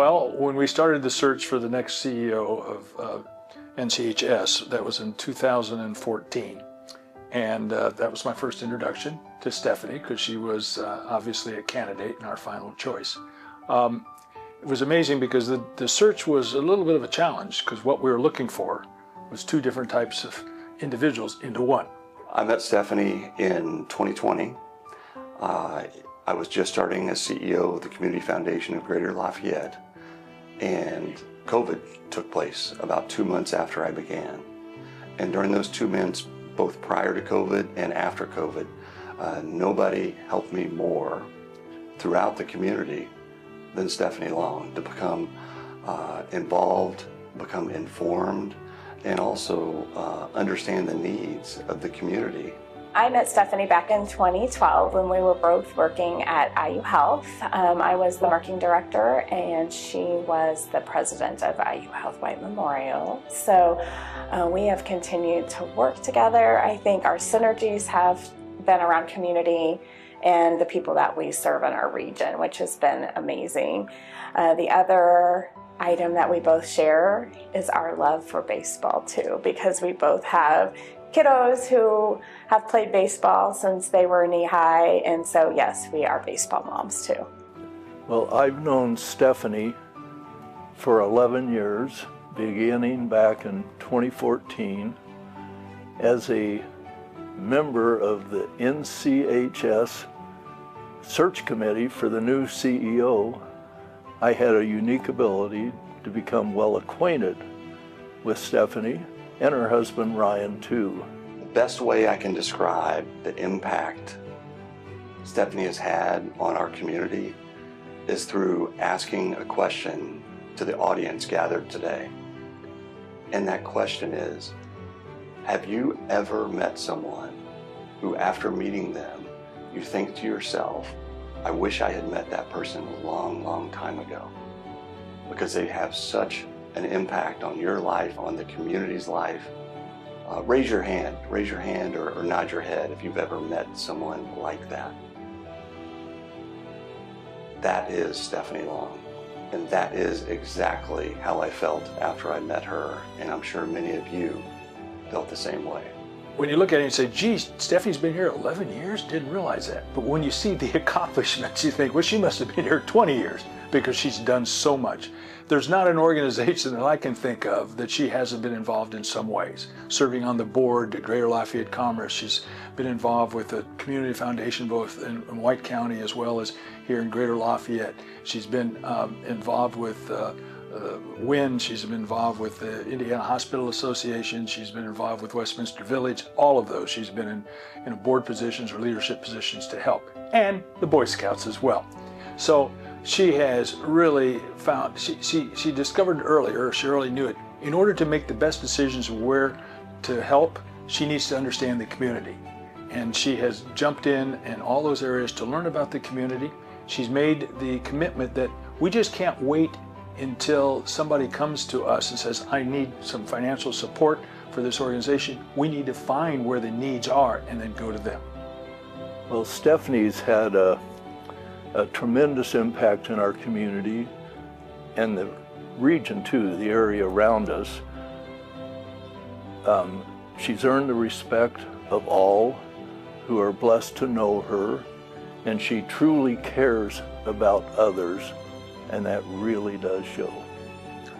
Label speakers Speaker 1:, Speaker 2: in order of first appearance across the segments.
Speaker 1: Well, when we started the search for the next CEO of NCHS, that was in 2014. And that was my first introduction to Stephanie, because she was obviously a candidate and our final choice. It was amazing because the search was a little bit of a challenge, because what we were looking for was two different types of individuals into one.
Speaker 2: I met Stephanie in 2020. I was just starting as CEO of the Community Foundation of Greater Lafayette, and COVID took place about 2 months after I began. And during those 2 months, both prior to COVID and after COVID, nobody helped me more throughout the community than Stephanie Long to become involved, become informed, and also understand the needs of the community.
Speaker 3: I met Stephanie back in 2012 when we were both working at IU Health. I was the marketing director and she was the president of IU Health White Memorial. So we have continued to work together. I think our synergies have been around community and the people that we serve in our region, which has been amazing. The other item that we both share is our love for baseball too, because we both have kiddos who have played baseball since they were knee-high, and so yes, we are baseball moms too.
Speaker 4: Well, I've known Stephanie for 11 years, beginning back in 2014 as a member of the NCHS search committee for the new CEO. I had a unique ability to become well acquainted with Stephanie and her husband Ryan too.
Speaker 2: The best way I can describe the impact Stephanie has had on our community is through asking a question to the audience gathered today. And that question is, have you ever met someone who, after meeting them, you think to yourself, I wish I had met that person a long, long time ago? Because they have such an impact on your life, on the community's life. Raise your hand or nod your head if you've ever met someone like that. That is Stephanie Long. And that is exactly how I felt after I met her. And I'm sure many of you felt the same way.
Speaker 1: When you look at it and say, geez, Stephanie's been here 11 years? Didn't realize that. But when you see the accomplishments, you think, well, she must have been here 20 years because she's done so much. There's not an organization that I can think of that she hasn't been involved in some ways. Serving on the board at Greater Lafayette Commerce, she's been involved with the Community Foundation both in White County as well as here in Greater Lafayette. She's been involved with WIN, she's been involved with the Indiana Hospital Association, she's been involved with Westminster Village, all of those. She's been in board positions or leadership positions to help, and the Boy Scouts as well. So she has really found, she discovered earlier, she already knew it, in order to make the best decisions where to help, she needs to understand the community. And she has jumped in all those areas to learn about the community. She's made the commitment that we just can't wait until somebody comes to us and says, I need some financial support for this organization. We need to find where the needs are and then go to them.
Speaker 4: Well, Stephanie's had a tremendous impact in our community and the region too, the area around us. She's earned the respect of all who are blessed to know her, and she truly cares about others, and that really does show.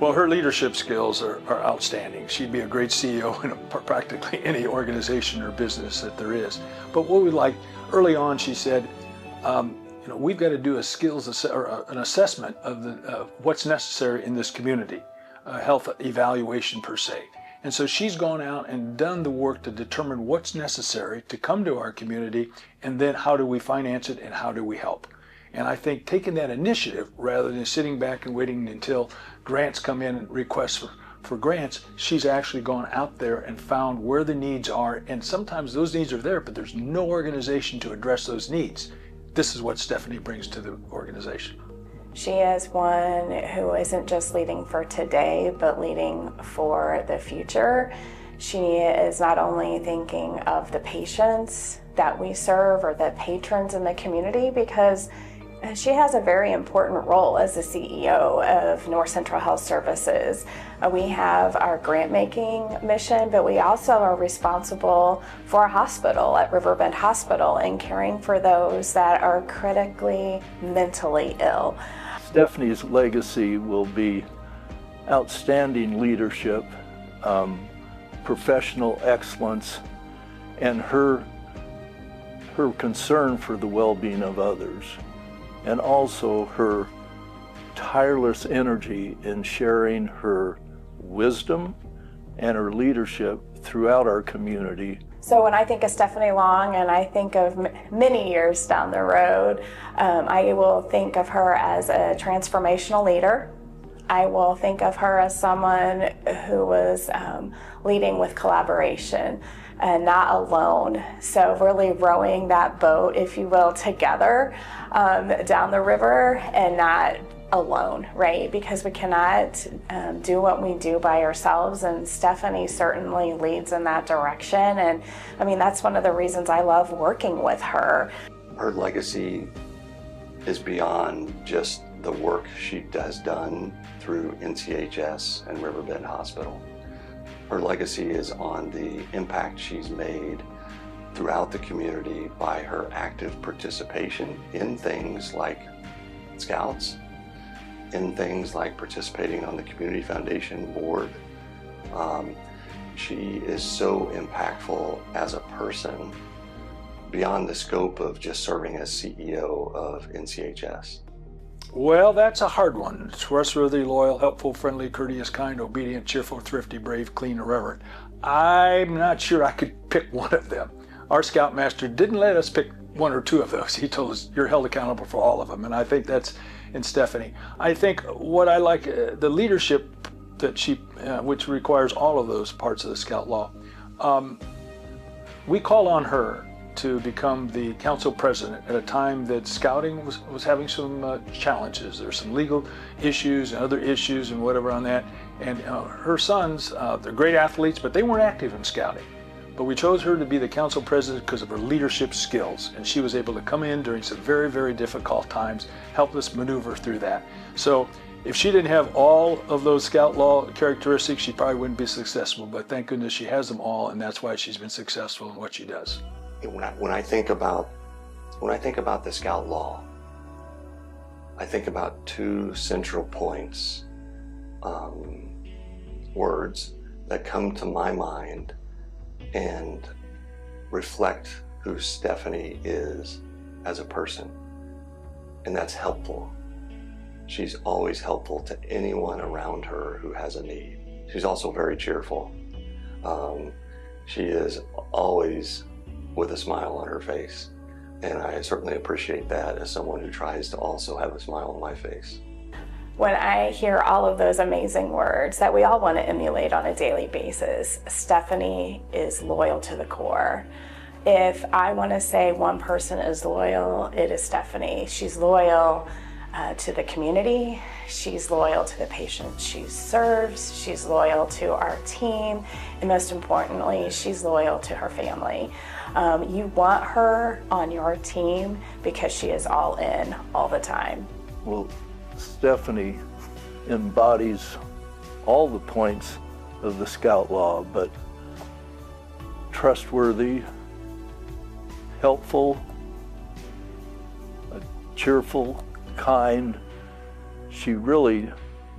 Speaker 1: Well, her leadership skills are outstanding. She'd be a great CEO in practically any organization or business that there is. But what we like, early on she said, we've got to do a skills or an assessment of what's necessary in this community, a health evaluation per se. And so she's gone out and done the work to determine what's necessary to come to our community, and then how do we finance it and how do we help. And I think taking that initiative rather than sitting back and waiting until grants come in and requests for grants, she's actually gone out there and found where the needs are. And sometimes those needs are there, but there's no organization to address those needs. This is what Stephanie brings to the organization.
Speaker 3: She is one who isn't just leading for today, but leading for the future. She is not only thinking of the patients that we serve or the patrons in the community, because She has a very important role as the CEO of North Central Health Services. We have our grant-making mission, but we also are responsible for a hospital at Riverbend Hospital and caring for those that are critically mentally ill.
Speaker 4: Stephanie's legacy will be outstanding leadership, professional excellence, and her concern for the well-being of others, and also her tireless energy in sharing her wisdom and her leadership throughout our community.
Speaker 3: So when I think of Stephanie Long and I think of many years down the road, I will think of her as a transformational leader. I will think of her as someone who was leading with collaboration and not alone. So really rowing that boat, if you will, together down the river and not alone, right? Because we cannot do what we do by ourselves, and Stephanie certainly leads in that direction. And I mean, that's one of the reasons I love working with her.
Speaker 2: Her legacy is beyond just the work she has done through NCHS and Riverbend Hospital. Her legacy is on the impact she's made throughout the community by her active participation in things like Scouts, in things like participating on the Community Foundation board. She is so impactful as a person beyond the scope of just serving as CEO of NCHS.
Speaker 1: Well, that's a hard one. Trustworthy, loyal, helpful, friendly, courteous, kind, obedient, cheerful, thrifty, brave, clean, and reverent. I'm not sure I could pick one of them. Our Scoutmaster didn't let us pick one or two of those. He told us you're held accountable for all of them, and I think that's in Stephanie. I think what I like, the leadership that she, which requires all of those parts of the Scout Law. We call on her to become the council president at a time that scouting was having some challenges. There's some legal issues and other issues and whatever on that. And her sons, they're great athletes, but they weren't active in scouting. But we chose her to be the council president because of her leadership skills. And she was able to come in during some very, very difficult times, help us maneuver through that. So if she didn't have all of those Scout Law characteristics, she probably wouldn't be successful. But thank goodness she has them all, and that's why she's been successful in what she does.
Speaker 2: When I think about the Scout Law, I think about two central points, words that come to my mind and reflect who Stephanie is as a person, and that's helpful. She's always helpful to anyone around her who has a need. She's also very cheerful. She is always with a smile on her face, and I certainly appreciate that as someone who tries to also have a smile on my face.
Speaker 3: When I hear all of those amazing words that we all want to emulate on a daily basis, Stephanie is loyal to the core. If I want to say one person is loyal, it is Stephanie. She's loyal to the community, she's loyal to the patients she serves, she's loyal to our team, and most importantly, she's loyal to her family. You want her on your team because she is all in all the time.
Speaker 4: Well, Stephanie embodies all the points of the Scout Law, but trustworthy, helpful, cheerful, kind. She really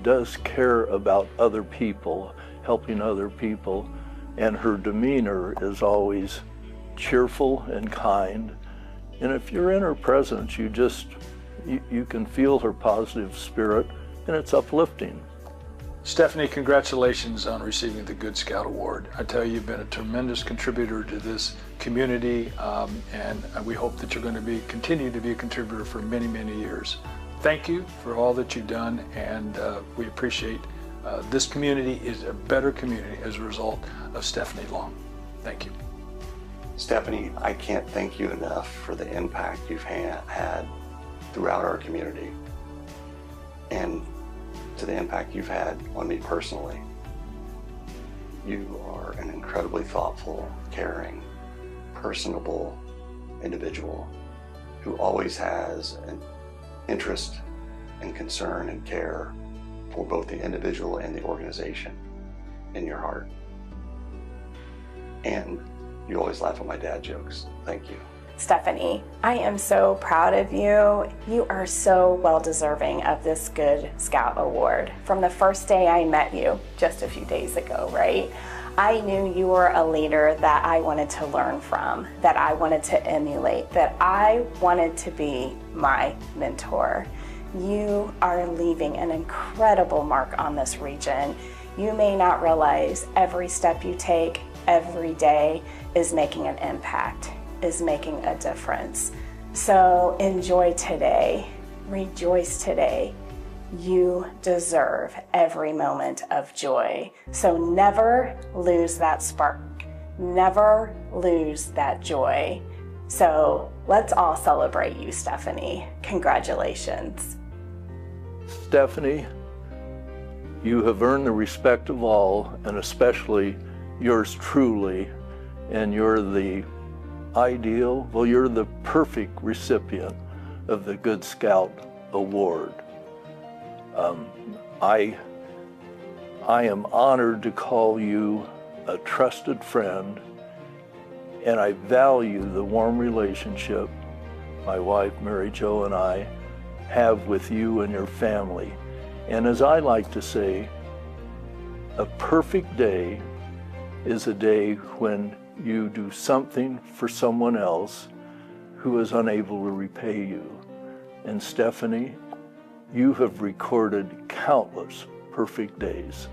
Speaker 4: does care about other people, helping other people, and her demeanor is always cheerful and kind. And if you're in her presence, you can feel her positive spirit, and it's uplifting.
Speaker 1: Stephanie, congratulations on receiving the Good Scout Award. I tell you, you've been a tremendous contributor to this community, and we hope that you're going to continue to be a contributor for many, many years. Thank you for all that you've done, and we appreciate this community is a better community as a result of Stephanie Long. Thank you.
Speaker 2: Stephanie, I can't thank you enough for the impact you've had throughout our community, and to the impact you've had on me personally. You are an incredibly thoughtful, caring, personable individual who always has interest and concern and care for both the individual and the organization in your heart. And you always laugh at my dad jokes. Thank you.
Speaker 3: Stephanie, I am so proud of you. You are so well deserving of this Good Scout Award. From the first day I met you, just a few days ago, right? I knew you were a leader that I wanted to learn from, that I wanted to emulate, that I wanted to be my mentor. You are leaving an incredible mark on this region. You may not realize every step you take every day is making an impact, is making a difference. So enjoy today, rejoice today. You deserve every moment of joy. So never lose that spark, never lose that joy. So let's all celebrate you, Stephanie. Congratulations.
Speaker 4: Stephanie, you have earned the respect of all, and especially yours truly, and you're the ideal, well, you're the perfect recipient of the Good Scout Award. I am honored to call you a trusted friend, and I value the warm relationship my wife, Mary Jo, and I have with you and your family. And as I like to say, a perfect day is a day when you do something for someone else who is unable to repay you. And Stephanie, you have recorded countless perfect days.